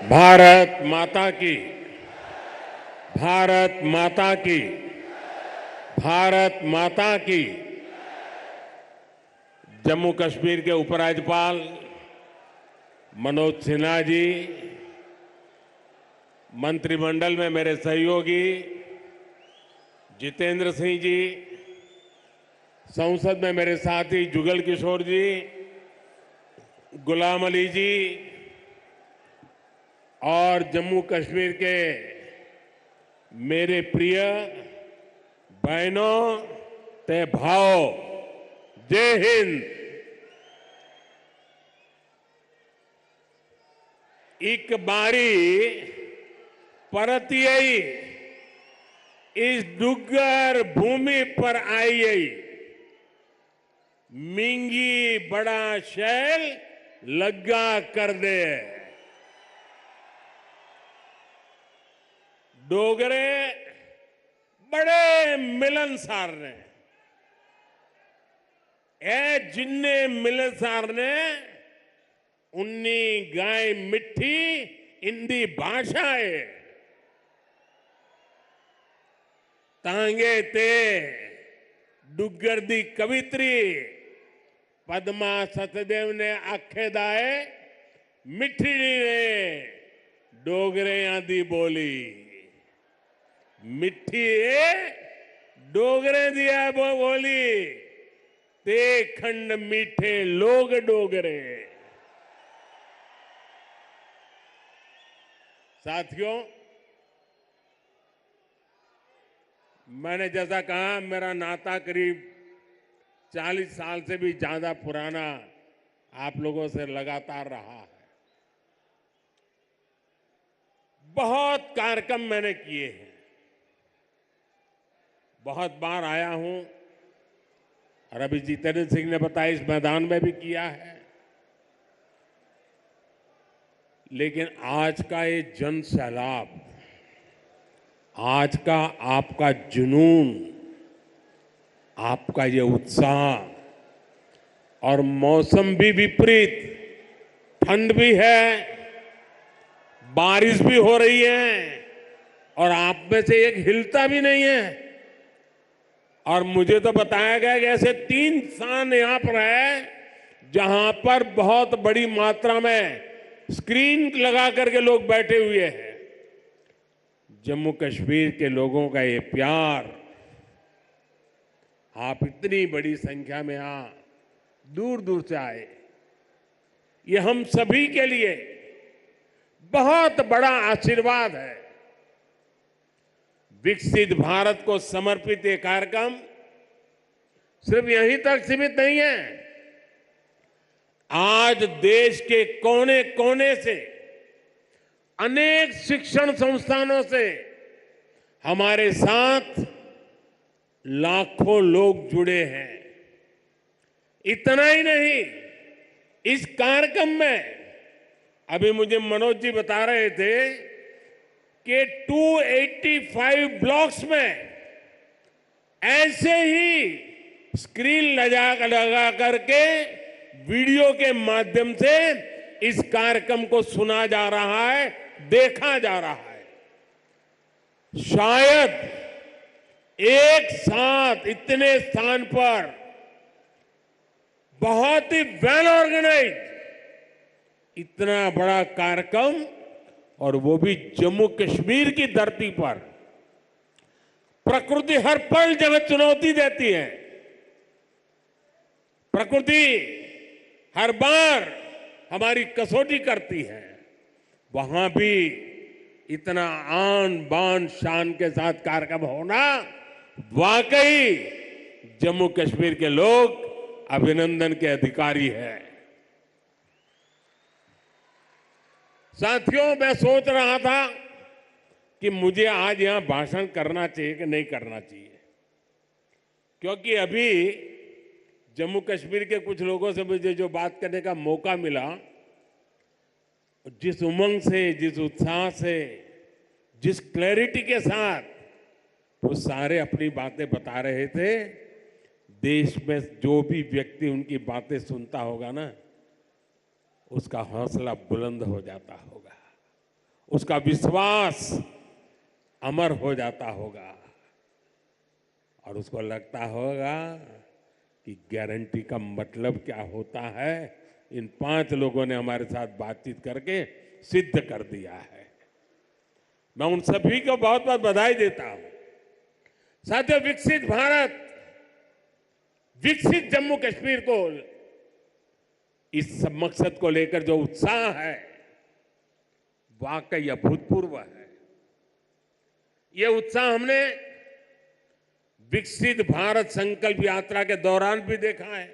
भारत माता की, भारत माता की, भारत माता की। जम्मू कश्मीर के उपराज्यपाल मनोज सिन्हा जी, मंत्रिमंडल में मेरे सहयोगी जितेंद्र सिंह जी, संसद में मेरे साथी जुगल किशोर जी, गुलाम अली जी और जम्मू कश्मीर के मेरे प्रिय बहनों ते भाओ, जय हिंद। एक बारी परतियई इस डुग्गर भूमि पर आई मिंगी बड़ा शैल लग्गा कर दे। डोगरे बड़े मिलनसार ने ए जिन्ने मिलनसार ने उन्नी गाय मिठी इंदी भाषा है तांगे ते डुग्गर दी कवित्री पद्मा सतदेव ने आखे दाए मिठी ने डोगरे दी बोली मिठी डोगरे दिया बोली ते खंड मीठे लोग डोगरे। साथियों, मैंने जैसा कहा मेरा नाता करीब 40 साल से भी ज्यादा पुराना आप लोगों से लगातार रहा है। बहुत कार्यक्रम मैंने किए हैं, बहुत बार आया हूं और अभी जितेंद्र सिंह ने बताया इस मैदान में भी किया है। लेकिन आज का ये जन सैलाब, आज का आपका जुनून, आपका ये उत्साह और मौसम भी विपरीत, ठंड भी है, बारिश भी हो रही है और आप में से एक हिलता भी नहीं है। और मुझे तो बताया गया कि ऐसे 3 स्थान यहां पर है जहां पर बहुत बड़ी मात्रा में स्क्रीन लगा करके लोग बैठे हुए हैं। जम्मू कश्मीर के लोगों का ये प्यार, आप इतनी बड़ी संख्या में यहां दूर दूर से आए, ये हम सभी के लिए बहुत बड़ा आशीर्वाद है। विकसित भारत को समर्पित ये कार्यक्रम सिर्फ यहीं तक सीमित नहीं है। आज देश के कोने कोने से, अनेक शिक्षण संस्थानों से हमारे साथ लाखों लोग जुड़े हैं। इतना ही नहीं, इस कार्यक्रम में अभी मुझे मनोज जी बता रहे थे कि 285 ब्लॉक्स में ऐसे ही स्क्रीन लगा करके वीडियो के माध्यम से इस कार्यक्रम को सुना जा रहा है, देखा जा रहा है। शायद एक साथ इतने स्थान पर बहुत ही वेल ऑर्गेनाइज इतना बड़ा कार्यक्रम, और वो भी जम्मू कश्मीर की धरती पर। प्रकृति हर पल जगह चुनौती देती है, प्रकृति हर बार हमारी कसौटी करती है। वहां भी इतना आन बान शान के साथ कार्यक्रम होना, वाकई जम्मू कश्मीर के लोग अभिनंदन के अधिकारी हैं। साथियों, मैं सोच रहा था कि मुझे आज यहां भाषण करना चाहिए कि नहीं करना चाहिए, क्योंकि अभी जम्मू कश्मीर के कुछ लोगों से मुझे जो बात करने का मौका मिला, जिस उमंग से, जिस उत्साह से, जिस क्लैरिटी के साथ वो सारे अपनी बातें बता रहे थे, देश में जो भी व्यक्ति उनकी बातें सुनता होगा ना, उसका हौसला बुलंद हो जाता होगा। उसका विश्वास अमर हो जाता होगा और उसको लगता होगा कि गारंटी का मतलब क्या होता है। इन 5 लोगों ने हमारे साथ बातचीत करके सिद्ध कर दिया है। मैं उन सभी को बहुत बहुत बधाई देता हूं। साथियों, विकसित भारत, विकसित जम्मू कश्मीर को, इस मकसद को लेकर जो उत्साह है वाकई अभूतपूर्व है। यह उत्साह हमने विकसित भारत संकल्प यात्रा के दौरान भी देखा है।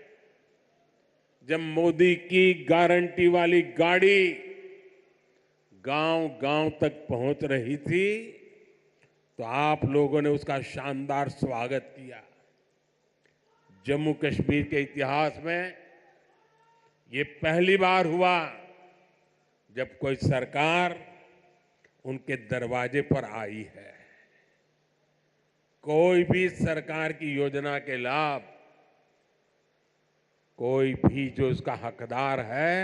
जब मोदी की गारंटी वाली गाड़ी गांव गांव तक पहुंच रही थी तो आप लोगों ने उसका शानदार स्वागत किया। जम्मू कश्मीर के इतिहास में ये पहली बार हुआ जब कोई सरकार उनके दरवाजे पर आई है। कोई भी सरकार की योजना के लाभ कोई भी जो उसका हकदार है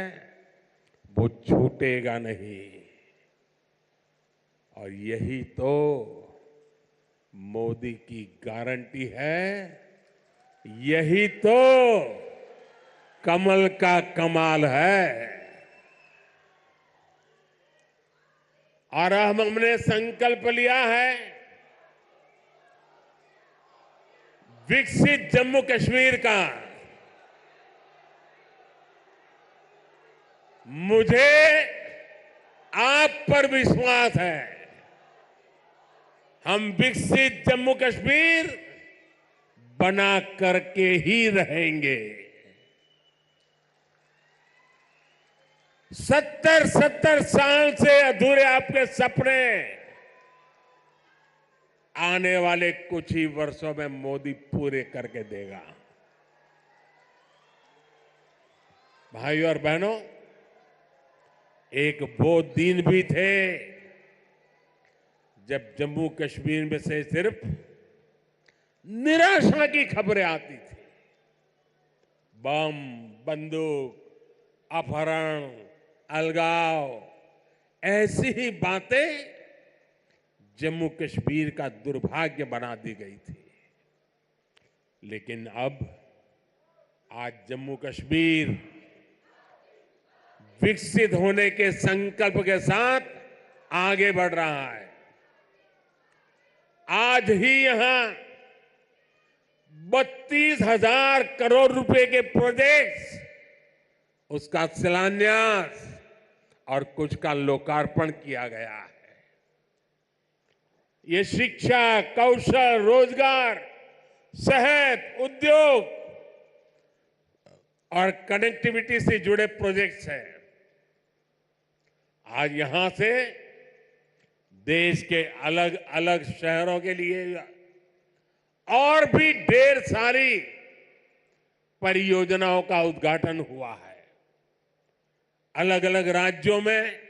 वो छूटेगा नहीं। और यही तो मोदी की गारंटी है, यही तो कमल का कमाल है। और हमने संकल्प लिया है विकसित जम्मू कश्मीर का। मुझे आप पर विश्वास है, हम विकसित जम्मू कश्मीर बना करके ही रहेंगे। 70 साल से अधूरे आपके सपने आने वाले कुछ ही वर्षों में मोदी पूरे करके देगा। भाइयों और बहनों, एक वो दिन भी थे जब जम्मू कश्मीर में से सिर्फ निराशा की खबरें आती थी। बम, बंदूक, अपहरण, अलगाव, ऐसी ही बातें जम्मू कश्मीर का दुर्भाग्य बना दी गई थी। लेकिन अब आज जम्मू कश्मीर विकसित होने के संकल्प के साथ आगे बढ़ रहा है। आज ही यहां 32,000 करोड़ रुपए के प्रोजेक्ट्स, उसका शिलान्यास और कुछ का लोकार्पण किया गया है। ये शिक्षा, कौशल, रोजगार, सेहत, उद्योग और कनेक्टिविटी से जुड़े प्रोजेक्ट्स हैं। आज यहां से देश के अलग अलग शहरों के लिए और भी ढेर सारी परियोजनाओं का उद्घाटन हुआ है। अलग अलग राज्यों में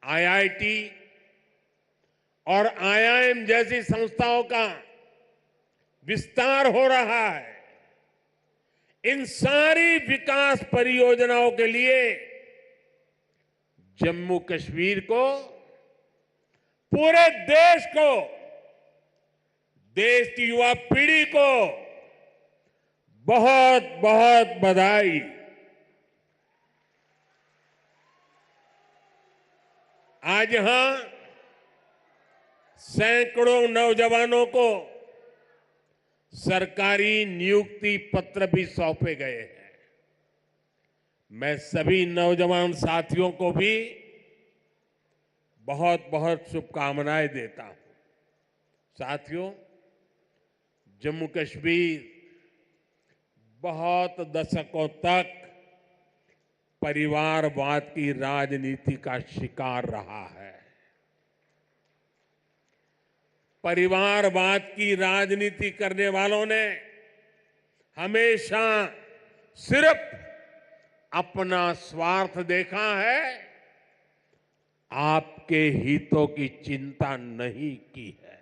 आईआईटी और आईआईएम जैसी संस्थाओं का विस्तार हो रहा है। इन सारी विकास परियोजनाओं के लिए जम्मू कश्मीर को, पूरे देश को, देश की युवा पीढ़ी को बहुत बहुत बधाई। आज यहां सैकड़ों नौजवानों को सरकारी नियुक्ति पत्र भी सौंपे गए हैं। मैं सभी नौजवान साथियों को भी बहुत बहुत शुभकामनाएं देता हूं। साथियों, जम्मू कश्मीर बहुत दशकों तक परिवारवाद की राजनीति का शिकार रहा है। परिवारवाद की राजनीति करने वालों ने हमेशा सिर्फ अपना स्वार्थ देखा है, आपके हितों की चिंता नहीं की है।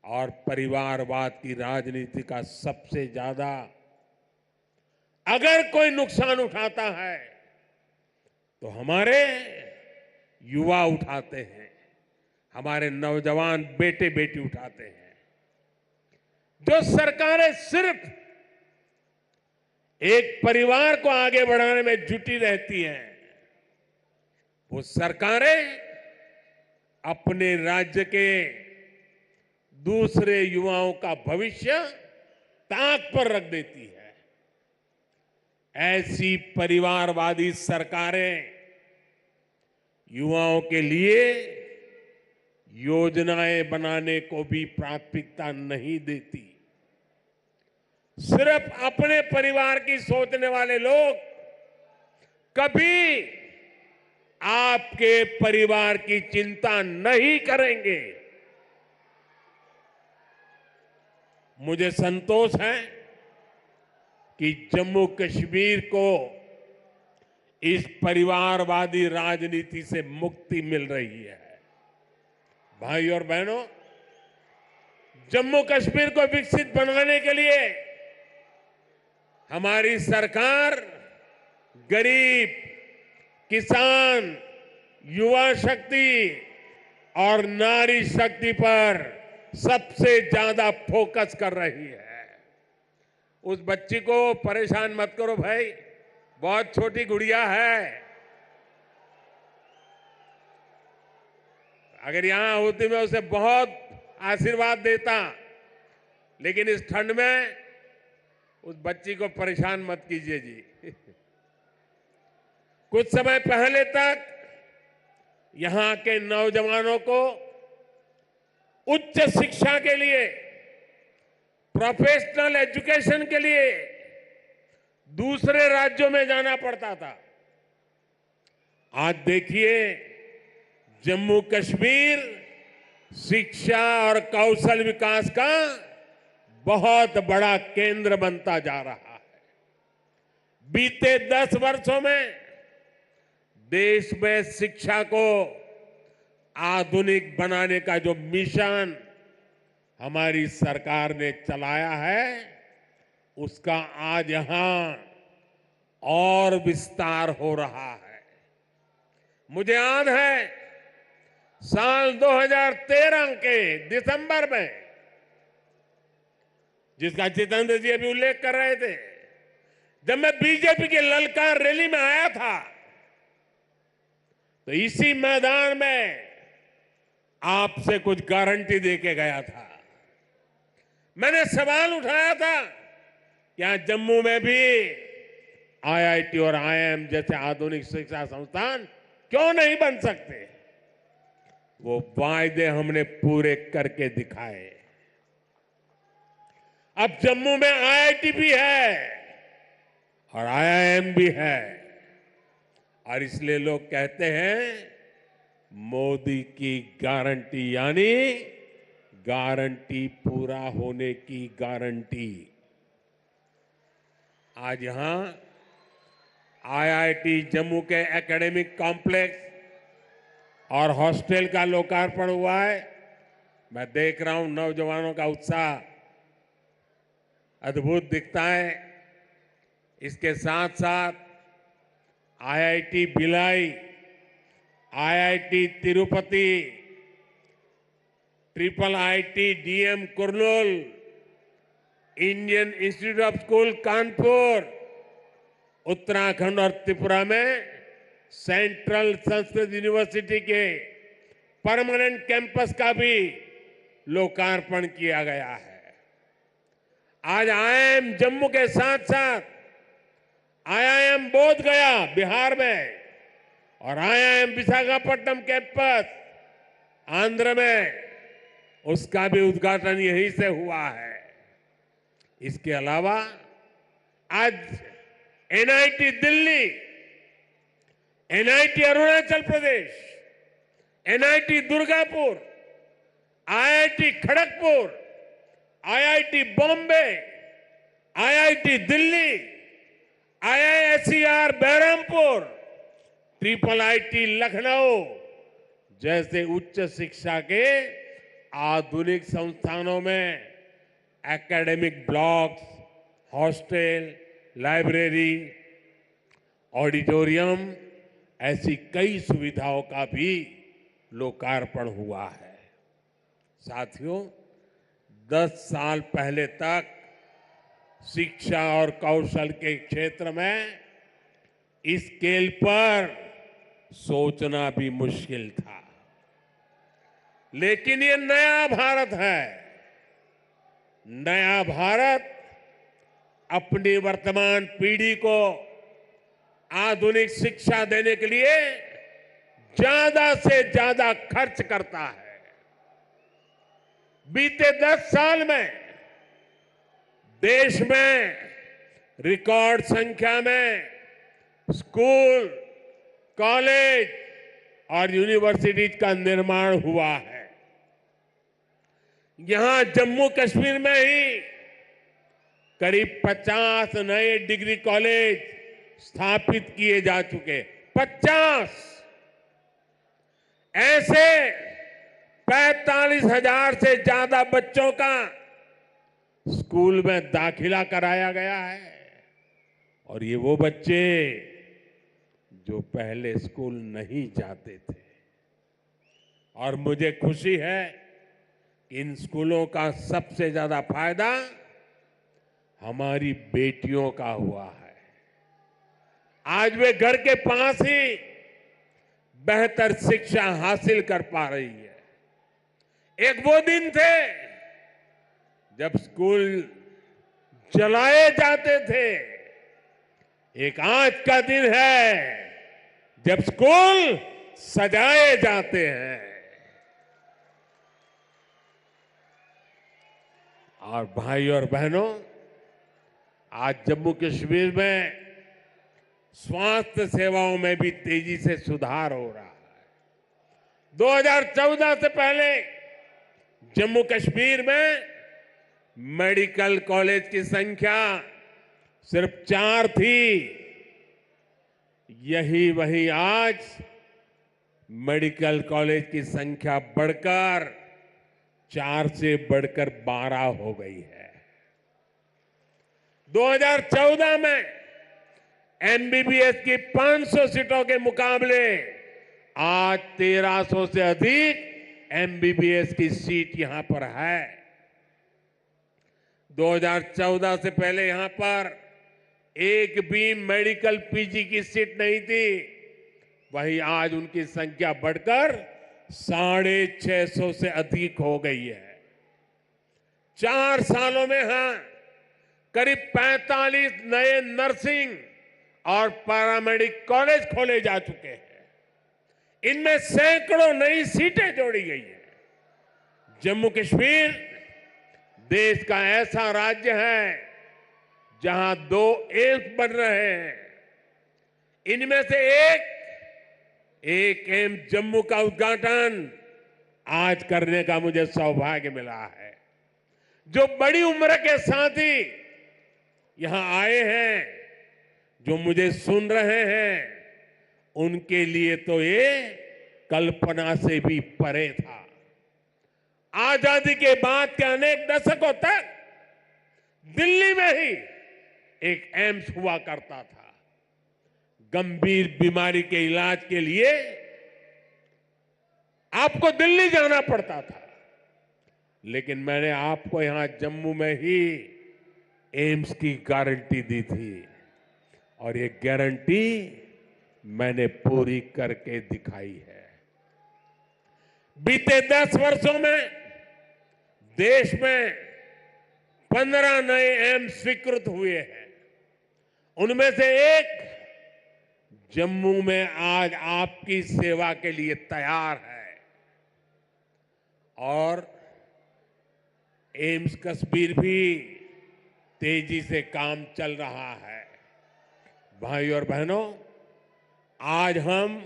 और परिवारवाद की राजनीति का सबसे ज्यादा अगर कोई नुकसान उठाता है तो हमारे युवा उठाते हैं, हमारे नौजवान बेटे बेटी उठाते हैं। जो सरकारें सिर्फ एक परिवार को आगे बढ़ाने में जुटी रहती हैं, वो सरकारें अपने राज्य के दूसरे युवाओं का भविष्य ताक पर रख देती है। ऐसी परिवारवादी सरकारें युवाओं के लिए योजनाएं बनाने को भी प्राथमिकता नहीं देती। सिर्फ अपने परिवार की सोचने वाले लोग कभी आपके परिवार की चिंता नहीं करेंगे। मुझे संतोष है कि जम्मू कश्मीर को इस परिवारवादी राजनीति से मुक्ति मिल रही है। भाई और बहनों, जम्मू कश्मीर को विकसित बनाने के लिए हमारी सरकार गरीब, किसान, युवा शक्ति और नारी शक्ति पर सबसे ज्यादा फोकस कर रही है। उस बच्ची को परेशान मत करो भाई, बहुत छोटी गुड़िया है। अगर यहां होती मैं उसे बहुत आशीर्वाद देता, लेकिन इस ठंड में उस बच्ची को परेशान मत कीजिए जी। कुछ समय पहले तक यहां के नौजवानों को उच्च शिक्षा के लिए, प्रोफेशनल एजुकेशन के लिए दूसरे राज्यों में जाना पड़ता था। आज देखिए, जम्मू कश्मीर शिक्षा और कौशल विकास का बहुत बड़ा केंद्र बनता जा रहा है। बीते 10 वर्षों में देश में शिक्षा को आधुनिक बनाने का जो मिशन हमारी सरकार ने चलाया है, उसका आज यहां और विस्तार हो रहा है। मुझे याद है साल 2013 के दिसंबर में, जिसका जितेंद्र जी अभी उल्लेख कर रहे थे, जब मैं बीजेपी की ललकार रैली में आया था, तो इसी मैदान में आपसे कुछ गारंटी देके गया था। मैंने सवाल उठाया था, क्या जम्मू में भी आईआईटी और आईआईएम जैसे आधुनिक शिक्षा संस्थान क्यों नहीं बन सकते? वो वायदे हमने पूरे करके दिखाए। अब जम्मू में आईआईटी भी है और आईआईएम भी है, और इसलिए लोग कहते हैं मोदी की गारंटी, यानी गारंटी पूरा होने की गारंटी। आज यहां आईआईटी जम्मू के एकेडमिक कॉम्प्लेक्स और हॉस्टल का लोकार्पण हुआ है। मैं देख रहा हूं नौजवानों का उत्साह अद्भुत दिखता है। इसके साथ साथ IIT Bhilai, IIT Tirupati, triple IT DM Kurnool, Indian institute of school Kanpur, Uttarakhand और त्रिपुरा में सेंट्रल संस्कृत यूनिवर्सिटी के परमानेंट कैंपस का भी लोकार्पण किया गया है। आज आईआईएम जम्मू के साथ साथ आईआईएम बोध गया बिहार में और आईआईएम विशाखापट्टनम कैंपस आंध्र में, उसका भी उद्घाटन यहीं से हुआ है। इसके अलावा आज NIT Delhi, NIT Arunachal Pradesh, NIT Durgapur, IIT Kharagpur, IIT Bombay, IIT Delhi, IISER Berhampur, triple IT Lucknow जैसे उच्च शिक्षा के आधुनिक संस्थानों में academic blocks, hostel, library, auditorium, ऐसी कई सुविधाओं का भी लोकार्पण हुआ है। साथियों, 10 साल पहले तक शिक्षा और कौशल के क्षेत्र में इस स्केल पर सोचना भी मुश्किल था। लेकिन ये नया भारत है। नया भारत अपनी वर्तमान पीढ़ी को आधुनिक शिक्षा देने के लिए ज्यादा से ज्यादा खर्च करता है। बीते 10 साल में देश में रिकॉर्ड संख्या में स्कूल, कॉलेज और यूनिवर्सिटीज का निर्माण हुआ है। यहां जम्मू कश्मीर में ही करीब 50 नए डिग्री कॉलेज स्थापित किए जा चुके। 50 ऐसे 45,000 से ज्यादा बच्चों का स्कूल में दाखिला कराया गया है। और ये वो बच्चे जो पहले स्कूल नहीं जाते थे। और मुझे खुशी है कि इन स्कूलों का सबसे ज्यादा फायदा हमारी बेटियों का हुआ है। आज वे घर के पास ही बेहतर शिक्षा हासिल कर पा रही है। एक वो दिन थे जब स्कूल जलाए जाते थे। एक आज का दिन है जब स्कूल सजाए जाते हैं। और भाई और बहनों, आज जम्मू कश्मीर में स्वास्थ्य सेवाओं में भी तेजी से सुधार हो रहा है। 2014 से पहले जम्मू कश्मीर में मेडिकल कॉलेज की संख्या सिर्फ 4 थी। वही आज मेडिकल कॉलेज की संख्या बढ़कर 4 से बढ़कर 12 हो गई है। 2014 में एमबीबीएस की 500 सीटों के मुकाबले आज 1300 से अधिक एमबीबीएस की सीट यहां पर है। 2014 से पहले यहां पर एक भी मेडिकल पीजी की सीट नहीं थी। वहीं आज उनकी संख्या बढ़कर 650 से अधिक हो गई है। 4 सालों में करीब 45 नए नर्सिंग और पैरामेडिक कॉलेज खोले जा चुके हैं। इनमें सैकड़ों नई सीटें जोड़ी गई हैं। जम्मू कश्मीर देश का ऐसा राज्य है जहां 2 एम्स बन रहे हैं। इनमें से एक एम्स जम्मू का उद्घाटन आज करने का मुझे सौभाग्य मिला है। जो बड़ी उम्र के साथी यहां आए हैं, जो मुझे सुन रहे हैं, उनके लिए तो ये कल्पना से भी परे था। आजादी के बाद के अनेक दशकों तक दिल्ली में ही एक एम्स हुआ करता था। गंभीर बीमारी के इलाज के लिए आपको दिल्ली जाना पड़ता था। लेकिन मैंने आपको यहां जम्मू में ही एम्स की गारंटी दी थी। और ये गारंटी मैंने पूरी करके दिखाई है। बीते 10 वर्षों में देश में 15 नए एम्स स्वीकृत हुए हैं। उनमें से एक जम्मू में आज आपकी सेवा के लिए तैयार है। और एम्स कश्मीर भी तेजी से काम चल रहा है। भाई और बहनों, आज हम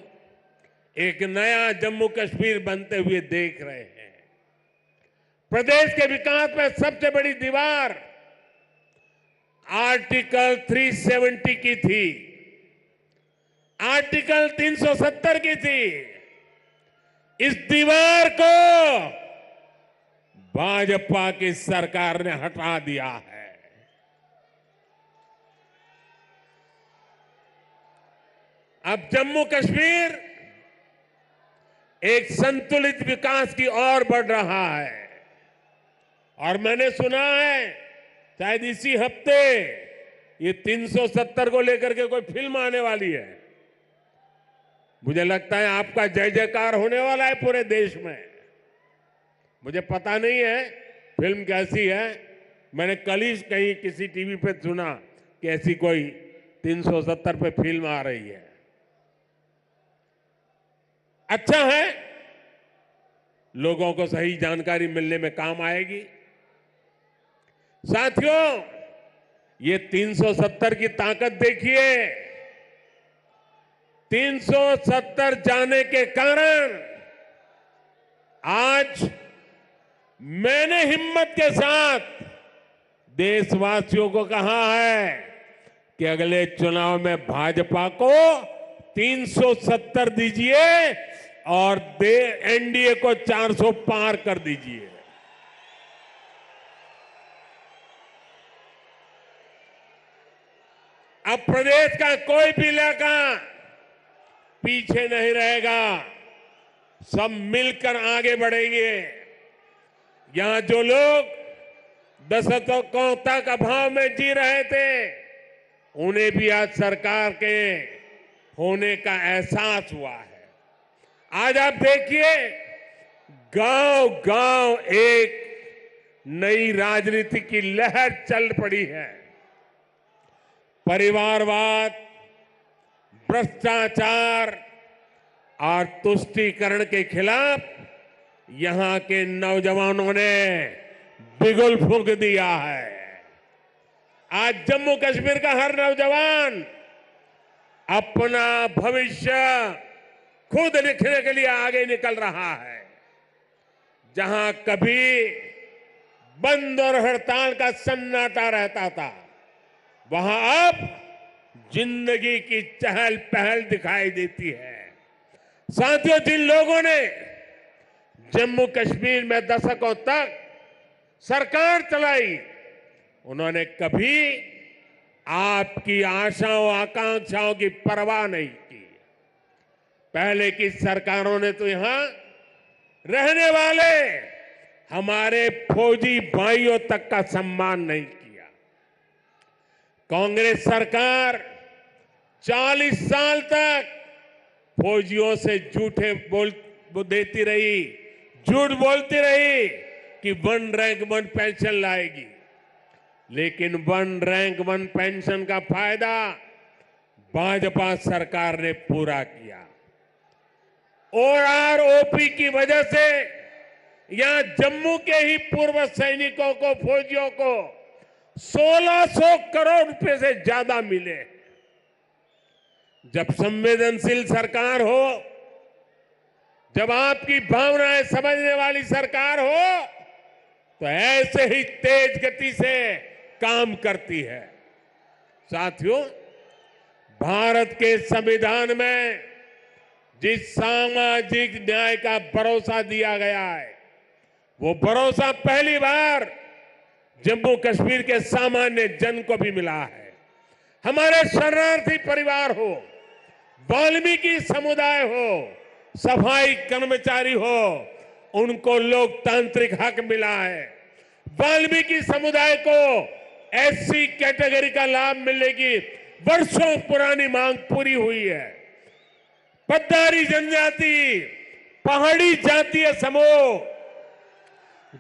एक नया जम्मू कश्मीर बनते हुए देख रहे हैं। प्रदेश के विकास में सबसे बड़ी दीवार आर्टिकल 370 की थी, आर्टिकल 370 की थी। इस दीवार को भाजपा की सरकार ने हटा दिया है। अब जम्मू कश्मीर एक संतुलित विकास की ओर बढ़ रहा है और मैंने सुना है शायद इसी हफ्ते ये 370 को लेकर के कोई फिल्म आने वाली है। मुझे लगता है आपका जय जयकार होने वाला है पूरे देश में। मुझे पता नहीं है फिल्म कैसी है, मैंने कल ही कहीं किसी टीवी पे सुना कि ऐसी कोई 370 पे फिल्म आ रही है। अच्छा है, लोगों को सही जानकारी मिलने में काम आएगी। साथियों, ये 370 की ताकत देखिए। 370 जाने के कारण आज मैंने हिम्मत के साथ देशवासियों को कहा है कि अगले चुनाव में भाजपा को 370 दीजिए और एनडीए को 400 पार कर दीजिए। अब प्रदेश का कोई भी इलाका पीछे नहीं रहेगा, सब मिलकर आगे बढ़ेंगे। यहां जो लोग दशकों तक अभाव में जी रहे थे, उन्हें भी आज सरकार के होने का एहसास हुआ है। आज आप देखिए, गांव गांव एक नई राजनीति की लहर चल पड़ी है। परिवारवाद, भ्रष्टाचार और तुष्टीकरण के खिलाफ यहां के नौजवानों ने बिगुल फूंक दिया है। आज जम्मू कश्मीर का हर नौजवान अपना भविष्य खुद लिखने के लिए आगे निकल रहा है। जहां कभी बंद और हड़ताल का सन्नाटा रहता था, वहां अब जिंदगी की चहल पहल दिखाई देती है। साथियों, जिन लोगों ने जम्मू कश्मीर में दशकों तक सरकार चलाई, उन्होंने कभी आपकी आशाओं आकांक्षाओं की परवाह नहीं की। पहले की सरकारों ने तो यहां रहने वाले हमारे फौजी भाइयों तक का सम्मान नहीं किया। कांग्रेस सरकार 40 साल तक फौजियों से देती रही, झूठ बोलती रही कि 1 रैंक 1 पेंशन लाएगी, लेकिन 1 रैंक 1 पेंशन का फायदा भाजपा सरकार ने पूरा किया। ओआरओपी की वजह से यहां जम्मू के ही पूर्व सैनिकों को, फौजियों को 1600 करोड़ रुपए से ज्यादा मिले। जब संवेदनशील सरकार हो, जब आपकी भावनाएं समझने वाली सरकार हो, तो ऐसे ही तेज गति से काम करती है। साथियों, भारत के संविधान में जिस सामाजिक न्याय का भरोसा दिया गया है, वो भरोसा पहली बार जम्मू कश्मीर के सामान्य जन को भी मिला है। हमारे शरणार्थी परिवार हो, वाल्मीकि समुदाय हो, सफाई कर्मचारी हो, उनको लोकतांत्रिक हक मिला है। वाल्मीकि समुदाय को एससी कैटेगरी का लाभ मिलने की वर्षों पुरानी मांग पूरी हुई है। पद्दारी जनजाति, पहाड़ी जातीय समूह,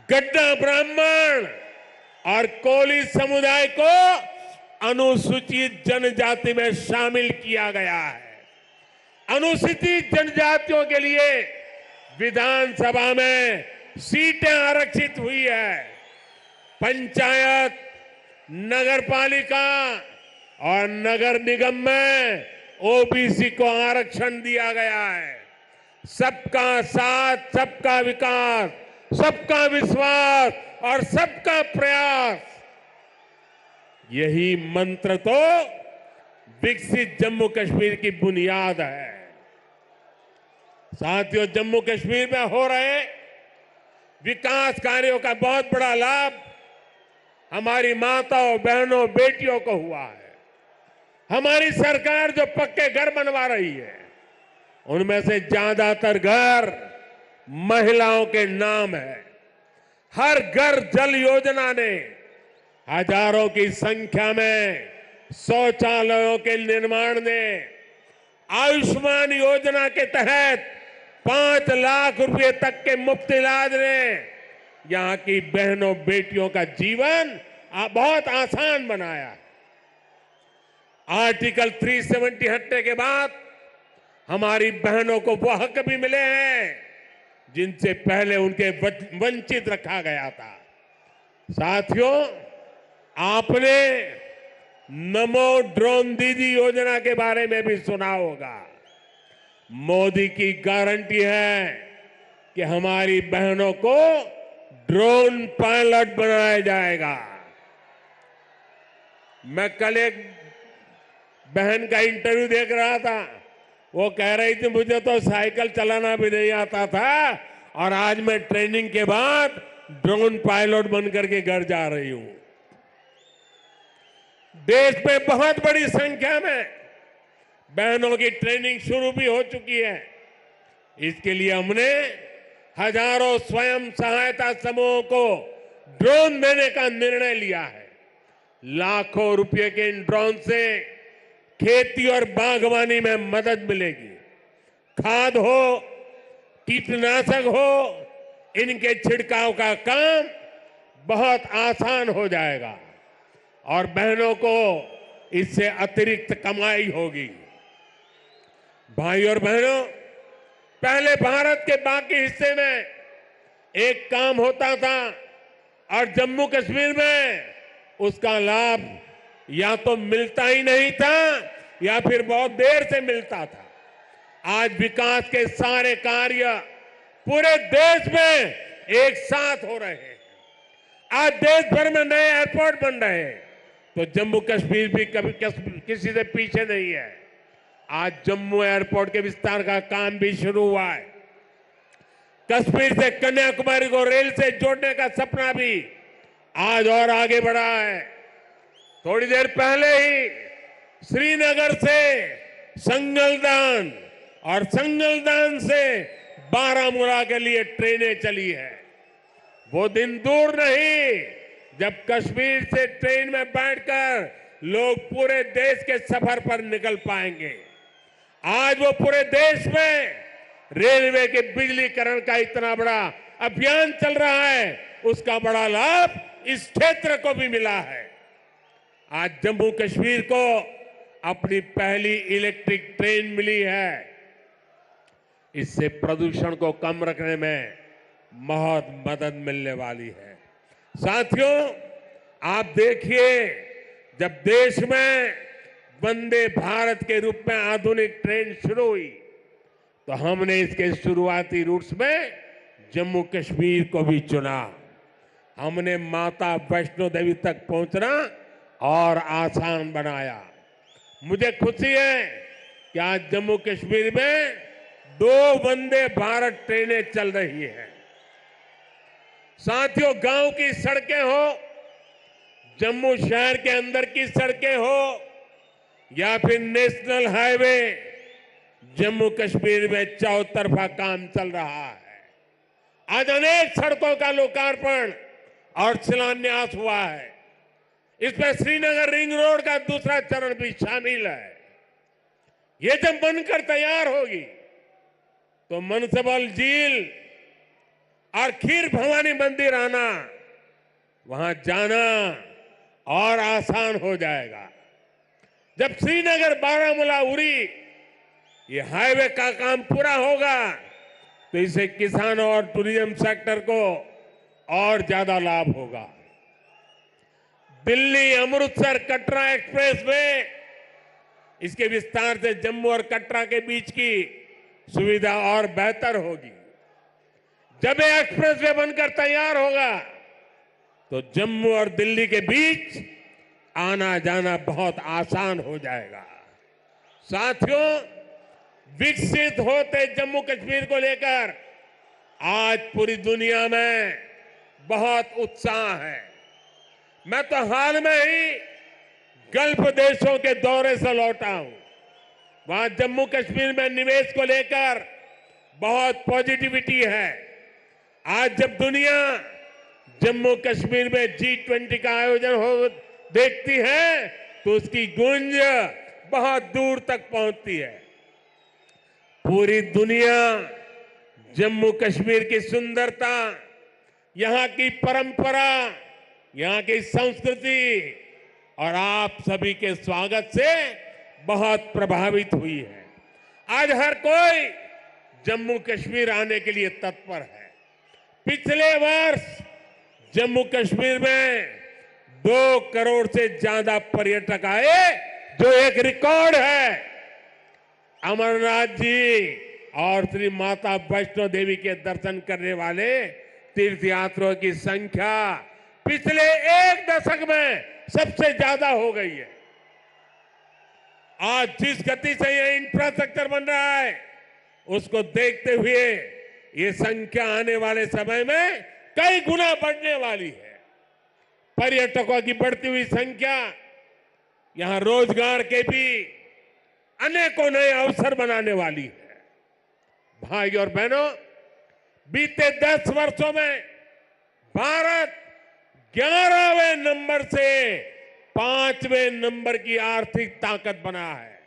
गड्ढा ब्राह्मण और कोली समुदाय को अनुसूचित जनजाति में शामिल किया गया है। अनुसूचित जनजातियों के लिए विधानसभा में सीटें आरक्षित हुई है। पंचायत, नगरपालिका और नगर निगम में ओबीसी को आरक्षण दिया गया है। सबका साथ, सबका विकास, सबका विश्वास और सबका प्रयास, यही मंत्र तो विकसित जम्मू कश्मीर की बुनियाद है। साथियों, जम्मू कश्मीर में हो रहे विकास कार्यों का बहुत बड़ा लाभ हमारी माताओं, बहनों, बेटियों को हुआ है। हमारी सरकार जो पक्के घर बनवा रही है, उनमें से ज्यादातर घर महिलाओं के नाम है। हर घर जल योजना ने हजारों की संख्या में शौचालयों के निर्माण ने, आयुष्मान योजना के तहत 5 लाख रुपए तक के मुफ्त इलाज ने यहां की बहनों बेटियों का जीवन बहुत आसान बनाया है। आर्टिकल 370 हटने के बाद हमारी बहनों को वो हक भी मिले हैं जिनसे पहले उनके वंचित रखा गया था। साथियों, आपने नमो ड्रोन दीदी योजना के बारे में भी सुना होगा। मोदी की गारंटी है कि हमारी बहनों को ड्रोन पायलट बनाया जाएगा। मैं कल एक बहन का इंटरव्यू देख रहा था, वो कह रही थी मुझे तो साइकिल चलाना भी नहीं आता था और आज मैं ट्रेनिंग के बाद ड्रोन पायलट बनकर के घर जा रही हूं। देश में बहुत बड़ी संख्या में बहनों की ट्रेनिंग शुरू भी हो चुकी है। इसके लिए हमने हजारों स्वयं सहायता समूहों को ड्रोन देने का निर्णय लिया है। लाखों रुपए के इन ड्रोन से खेती और बागवानी में मदद मिलेगी। खाद हो, कीटनाशक हो, इनके छिड़काव का काम बहुत आसान हो जाएगा और बहनों को इससे अतिरिक्त कमाई होगी। भाई और बहनों, पहले भारत के बाकी हिस्से में एक काम होता था और जम्मू कश्मीर में उसका लाभ या तो मिलता ही नहीं था या फिर बहुत देर से मिलता था। आज विकास के सारे कार्य पूरे देश में एक साथ हो रहे हैं। आज देश भर में नए एयरपोर्ट बन रहे हैं, तो जम्मू कश्मीर भी कभी किसी से पीछे नहीं है। आज जम्मू एयरपोर्ट के विस्तार का काम भी शुरू हुआ है। कश्मीर से कन्याकुमारी को रेल से जोड़ने का सपना भी आज और आगे बढ़ा है। थोड़ी देर पहले ही श्रीनगर से संगलदान और संगलदान से बारामूला के लिए ट्रेनें चली है। वो दिन दूर नहीं जब कश्मीर से ट्रेन में बैठकर लोग पूरे देश के सफर पर निकल पाएंगे। आज वो पूरे देश में रेलवे के बिजलीकरण का इतना बड़ा अभियान चल रहा है, उसका बड़ा लाभ इस क्षेत्र को भी मिला है। आज जम्मू कश्मीर को अपनी पहली इलेक्ट्रिक ट्रेन मिली है। इससे प्रदूषण को कम रखने में बहुत मदद मिलने वाली है। साथियों, आप देखिए, जब देश में वंदे भारत के रूप में आधुनिक ट्रेन शुरू हुई तो हमने इसके शुरुआती रूट्स में जम्मू कश्मीर को भी चुना। हमने माता वैष्णो देवी तक पहुंचना और आसान बनाया। मुझे खुशी है कि आज जम्मू कश्मीर में 2 वंदे भारत ट्रेनें चल रही हैं। साथियों, गांव की सड़कें हो, जम्मू शहर के अंदर की सड़कें हो या फिर नेशनल हाईवे, जम्मू कश्मीर में चौतरफा काम चल रहा है। आज अनेक सड़कों का लोकार्पण और शिलान्यास हुआ है। इसमें श्रीनगर रिंग रोड का दूसरा चरण भी शामिल है। ये जब बनकर तैयार होगी तो मनसबल झील और खीर भवानी मंदिर आना, वहां जाना और आसान हो जाएगा। जब श्रीनगर बारामूला उरी ये हाईवे का काम पूरा होगा तो इससे किसानों और टूरिज्म सेक्टर को और ज्यादा लाभ होगा। दिल्ली अमृतसर कटरा एक्सप्रेस वे, इसके विस्तार से जम्मू और कटरा के बीच की सुविधा और बेहतर होगी। जब ये एक्सप्रेस वे बनकर तैयार होगा तो जम्मू और दिल्ली के बीच आना जाना बहुत आसान हो जाएगा। साथियों, विकसित होते जम्मू कश्मीर को लेकर आज पूरी दुनिया में बहुत उत्साह है। मैं तो हाल में ही गल्फ देशों के दौरे से लौटा हूं। वहां जम्मू कश्मीर में निवेश को लेकर बहुत पॉजिटिविटी है। आज जब दुनिया जम्मू कश्मीर में G20 का आयोजन हो देखती है तो उसकी गूंज बहुत दूर तक पहुंचती है। पूरी दुनिया जम्मू कश्मीर की सुंदरता, यहां की परंपरा, यहां की संस्कृति और आप सभी के स्वागत से बहुत प्रभावित हुई है। आज हर कोई जम्मू कश्मीर आने के लिए तत्पर है। पिछले वर्ष जम्मू कश्मीर में 2 करोड़ से ज्यादा पर्यटक आए, जो एक रिकॉर्ड है। अमरनाथ जी और श्री माता वैष्णो देवी के दर्शन करने वाले तीर्थयात्रियों की संख्या पिछले 1 दशक में सबसे ज्यादा हो गई है। आज जिस गति से यह इंफ्रास्ट्रक्चर बन रहा है, उसको देखते हुए ये संख्या आने वाले समय में कई गुना बढ़ने वाली है। पर्यटकों की बढ़ती हुई संख्या यहां रोजगार के भी अनेकों नए अवसर बनाने वाली है। भाई और बहनों, बीते 10 वर्षों में भारत 11वें नंबर से 5वें नंबर की आर्थिक ताकत बना है।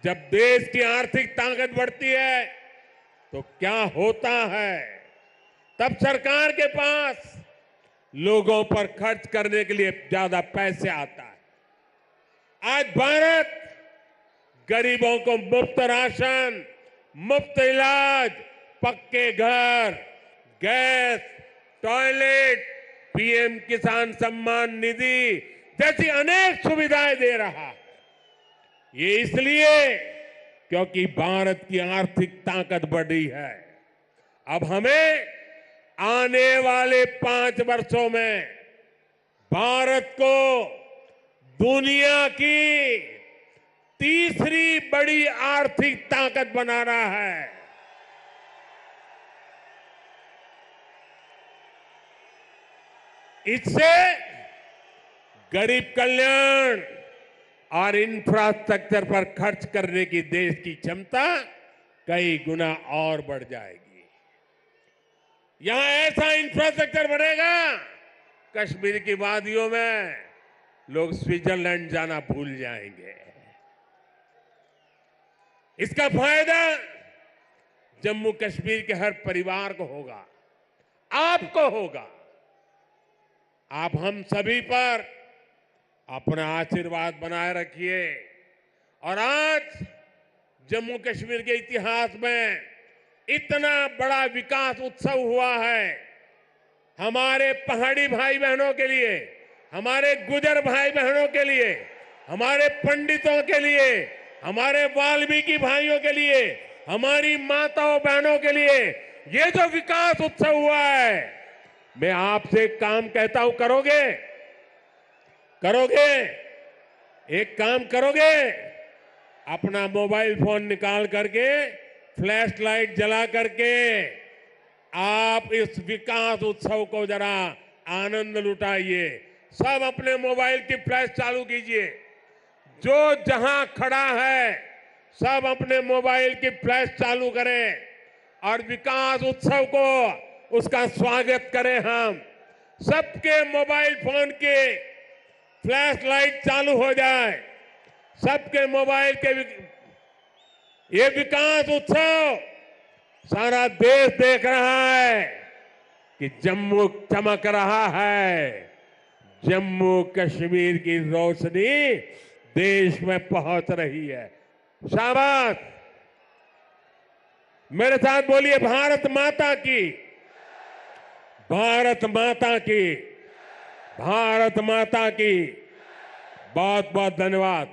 जब देश की आर्थिक ताकत बढ़ती है तो क्या होता है, तब सरकार के पास लोगों पर खर्च करने के लिए ज्यादा पैसे आता है। आज भारत गरीबों को मुफ्त राशन, मुफ्त इलाज, पक्के घर, गैस, टॉयलेट, पीएम किसान सम्मान निधि जैसी अनेक सुविधाएं दे रहा है। ये इसलिए क्योंकि भारत की आर्थिक ताकत बढ़ी है। अब हमें आने वाले 5 वर्षों में भारत को दुनिया की तीसरी बड़ी आर्थिक ताकत बनाना है। इससे गरीब कल्याण और इंफ्रास्ट्रक्चर पर खर्च करने की देश की क्षमता कई गुना और बढ़ जाएगी। यहां ऐसा इंफ्रास्ट्रक्चर बनेगा, कश्मीर की वादियों में लोग स्विट्जरलैंड जाना भूल जाएंगे। इसका फायदा जम्मू कश्मीर के हर परिवार को होगा, आपको होगा। आप हम सभी पर अपना आशीर्वाद बनाए रखिए। और आज जम्मू कश्मीर के इतिहास में इतना बड़ा विकास उत्सव हुआ है। हमारे पहाड़ी भाई बहनों के लिए, हमारे गुजर भाई बहनों के लिए, हमारे पंडितों के लिए, हमारे वाल्मीकि भाइयों के लिए, हमारी माताओं बहनों के लिए ये जो विकास उत्सव हुआ है, मैं आपसे एक काम कहता हूं, करोगे? करोगे? एक काम करोगे? अपना मोबाइल फोन निकाल करके, फ्लैश लाइट जला करके आप इस विकास उत्सव को जरा आनंद लुटाइए। सब अपने मोबाइल की फ्लैश चालू कीजिए। जो जहां खड़ा है सब अपने मोबाइल की फ्लैश चालू करें और विकास उत्सव को, उसका स्वागत करें। हम सबके मोबाइल फोन के फ्लैश लाइट चालू हो जाए। सबके मोबाइल के ये विकास उत्सव सारा देश देख रहा है कि जम्मू चमक रहा है। जम्मू कश्मीर की रोशनी देश में पहुंच रही है। शाबाश! मेरे साथ बोलिए, भारत माता की, भारत माता की, भारत माता की। बहुत बहुत धन्यवाद।